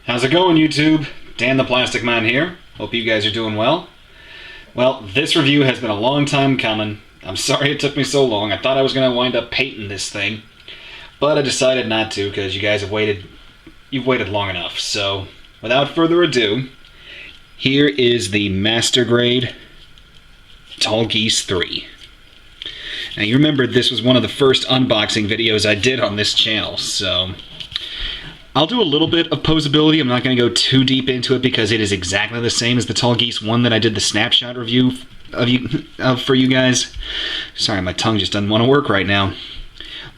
How's it going, YouTube? Dan the Plastic Man here. Hope you guys are doing well. Well, this review has been a long time coming. I'm sorry it took me so long. I thought I was going to wind up painting this thing, but I decided not to because you guys have waited. You've waited long enough. So, without further ado, here is the Master Grade Tallgeese 3. Now, you remember this was one of the first unboxing videos I did on this channel, so I'll do a little bit of posability. I'm not going to go too deep into it because it is exactly the same as the Tallgeese 1 that I did the snapshot review of for you guys. Sorry, my tongue just doesn't want to work right now.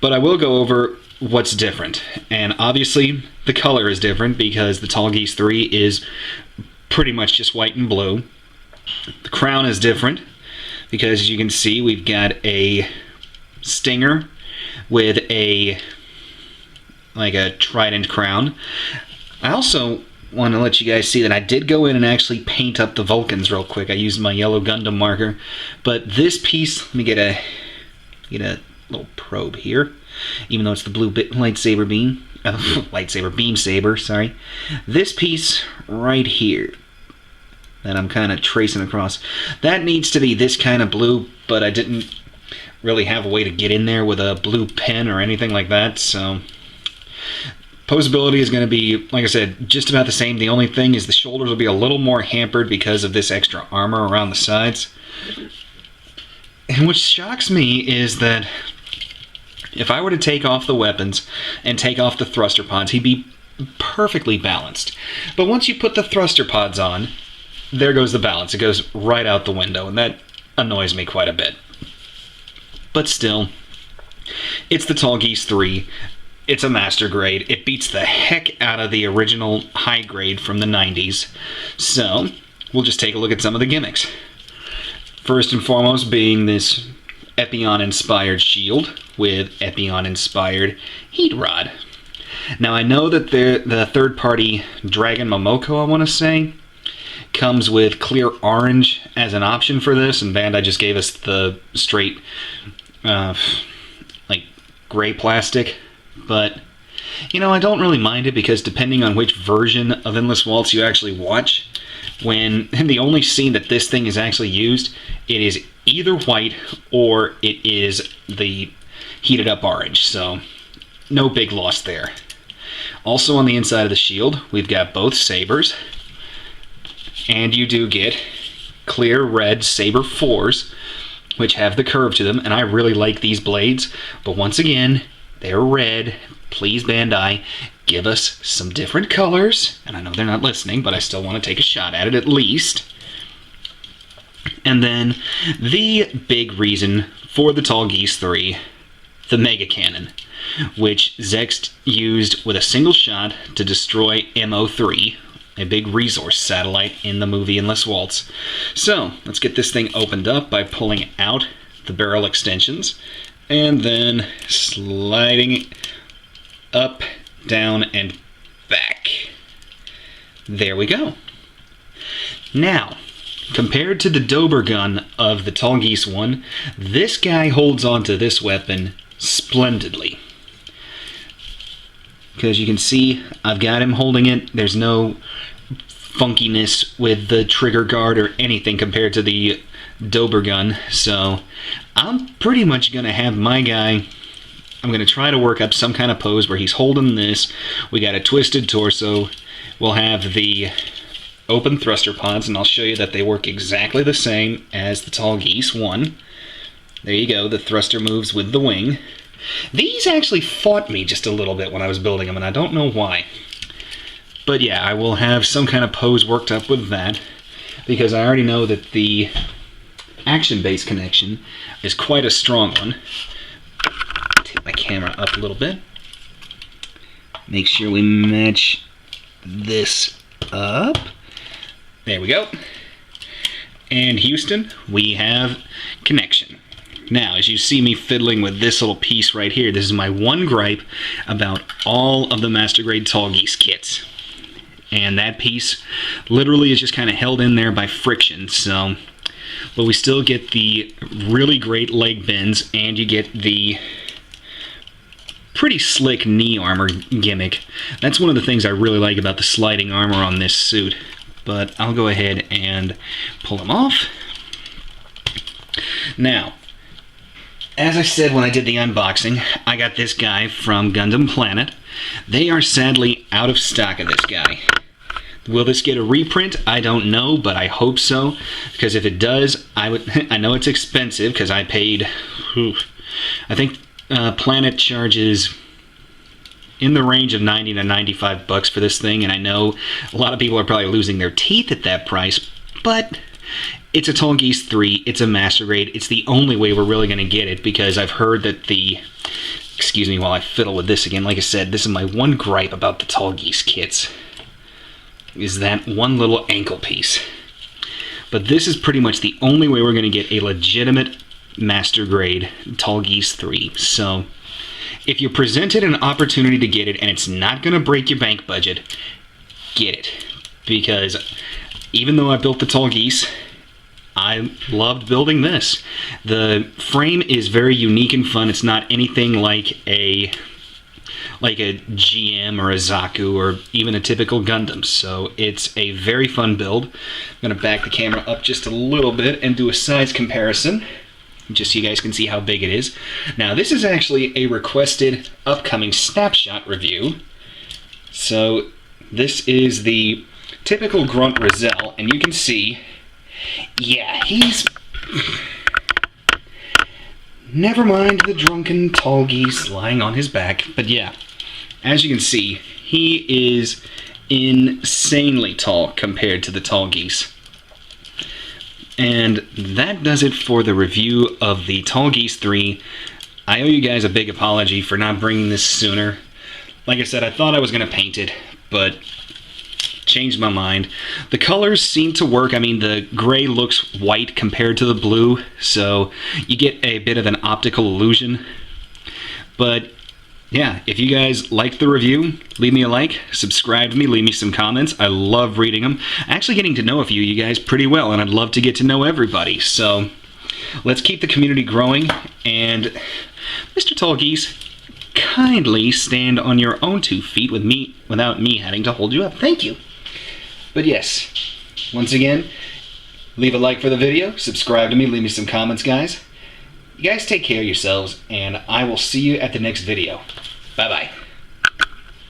But I will go over what's different. And obviously, the color is different because the Tallgeese 3 is pretty much just white and blue. The crown is different because, as you can see, we've got a stinger with a trident crown. I also want to let you guys see that I did go in and actually paint up the Vulcans real quick. I used my yellow Gundam marker. But this piece, let me get a little probe here, even though it's the blue lightsaber beam. Beam saber, sorry. This piece right here that I'm kind of tracing across, that needs to be this kind of blue, but I didn't really have a way to get in there with a blue pen or anything like that, so posability is going to be, like I said, just about the same. The only thing is the shoulders will be a little more hampered because of this extra armor around the sides. And what shocks me is that if I were to take off the weapons and take off the thruster pods, he'd be perfectly balanced. But once you put the thruster pods on, there goes the balance. It goes right out the window, and that annoys me quite a bit. But still, it's the Tallgeese 3. It's a master grade. It beats the heck out of the original high grade from the 90s. So, we'll just take a look at some of the gimmicks. First and foremost being this Epyon-inspired shield with Epyon-inspired heat rod. Now, I know that the third-party Dragon Momoko, I want to say, comes with clear orange as an option for this, and Bandai just gave us the straight, gray plastic. But, you know, I don't really mind it because depending on which version of Endless Waltz you actually watch, when the only scene that this thing is actually used, it is either white or it is the heated up orange, so no big loss there. Also on the inside of the shield, we've got both sabers, and you do get clear red saber 4s, which have the curve to them, and I really like these blades, but once again, they're red. Please, Bandai, give us some different colors. And I know they're not listening, but I still want to take a shot at it at least. And then the big reason for the Tallgeese 3, the Mega Cannon, which Zext used with a single shot to destroy MO3, a big resource satellite in the movie Endless Waltz. So, let's get this thing opened up by pulling out the barrel extensions and then sliding it up, down, and back. There we go. Now, compared to the Dober gun of the Tallgeese 1, this guy holds onto this weapon splendidly. Because you can see, I've got him holding it. There's no funkiness with the trigger guard or anything compared to the Dober gun. So, I'm pretty much going to have my guy, I'm going to try to work up some kind of pose where he's holding this. We got a twisted torso. We'll have the open thruster pods, and I'll show you that they work exactly the same as the Tallgeese 1. There you go, the thruster moves with the wing. These actually fought me just a little bit when I was building them, and I don't know why. But yeah, I will have some kind of pose worked up with that, because I already know that the action-based connection is quite a strong one. Tip my camera up a little bit. Make sure we match this up. There we go. And Houston, we have connection. Now, as you see me fiddling with this little piece right here, this is my one gripe about all of the Master Grade Tallgeese kits. And that piece literally is just kind of held in there by friction, so... But we still get the really great leg bends, and you get the pretty slick knee armor gimmick. That's one of the things I really like about the sliding armor on this suit. But I'll go ahead and pull them off. Now, as I said when I did the unboxing, I got this guy from Gundam Planet. They are sadly out of stock of this guy. Will this get a reprint? I don't know, but I hope so, because if it does, I know it's expensive, because I paid, I think Planet charges in the range of 90 to 95 bucks for this thing, and I know a lot of people are probably losing their teeth at that price, but it's a Tallgeese 3, it's a master grade, it's the only way we're really going to get it, because I've heard that the, excuse me while I fiddle with this again, like I said, this is my one gripe about the Tallgeese kits, is that one little ankle piece. But this is pretty much the only way we're going to get a legitimate master grade Tallgeese 3, so if you're presented an opportunity to get it and it's not going to break your bank budget, get it. Because even though I built the Tallgeese, I loved building this. The frame is very unique and fun. It's not anything like a GM or a Zaku or even a typical Gundam. So it's a very fun build. I'm going to back the camera up just a little bit and do a size comparison, just so you guys can see how big it is. Now, this is actually a requested upcoming snapshot review. So this is the typical Grunt Roselle, and you can see, yeah, he's... Never mind the drunken Tallgeese lying on his back, but yeah, as you can see, he is insanely tall compared to the Tallgeese. And that does it for the review of the Tallgeese 3. I owe you guys a big apology for not bringing this sooner. Like I said, I thought I was going to paint it, but changed my mind. The colors seem to work. I mean, the gray looks white compared to the blue, so you get a bit of an optical illusion. But yeah, if you guys liked the review, leave me a like, subscribe to me, leave me some comments. I love reading them. Actually getting to know a few of you guys pretty well, and I'd love to get to know everybody. So let's keep the community growing, and Mr. Tallgeese, kindly stand on your own 2 feet with me without me having to hold you up. Thank you. But yes, once again, leave a like for the video, subscribe to me, leave me some comments, guys. You guys take care of yourselves, and I will see you at the next video. Bye-bye.